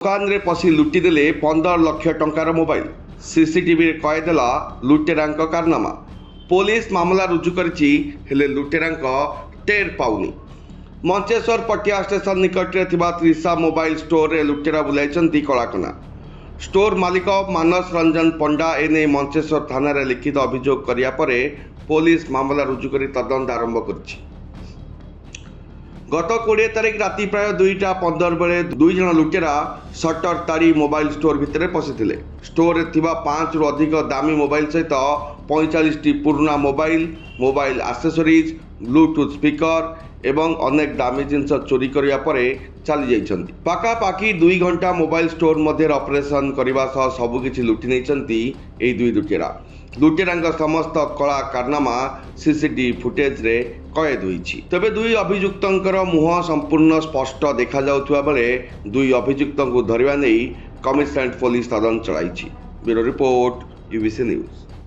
दुकान रे पशि लुटिदेले 15 lakh टंकार mobile CCTV रे कयदेला लुटेरांक कारनामा। पुलिस मामला रुजु करिछि हेले लुटेरांक टेर पाउनी। मंचेश्वर पटिया स्टेशन निकट रे थिबा त्रिशा मोबाइल स्टोर रे लुटेरा बुलाइछन्ती कलाकना। स्टोर मालिक मानस रंजन पंडा एने मंचेश्वर थाना रे लिखित अभियोग करिया परे पुलिस मामला रुजु करी तदंत आरंभ करिछि। गत 20 तारिख राति प्राय 2:15 बेले 2 जन लुटेरा सटर तारी मोबाइल स्टोर भितर पशिथिले। स्टोर रे थिबा 5 रु अधिक दामी मोबाइल सहित 45 टी पुराना मोबाइल एक्सेसरीज, ब्लूटूथ स्पीकर एवं अनेक दामी जिनस चोरी करिया परे चली जाइछन्ती। पाखापाखि 2 घंटा मोबाइल स्टोर मध्य ऑपरेशन करने सह सबकिछि लुटि नैछन्ती एई दुई लुटेरा। लुटेरांक समस्त कला कारनामा सीसीटीवी फुटेज रे कैद होईछि। तबे दुई अभियुक्तंकर मुह संपूर्ण स्पष्ट देखा जाउथुवा बेले दुई अभियुक्तंकु धरिबा नै कमिशनरेट पुलिस तदंत चलाइछि। Bureau report, UBC news.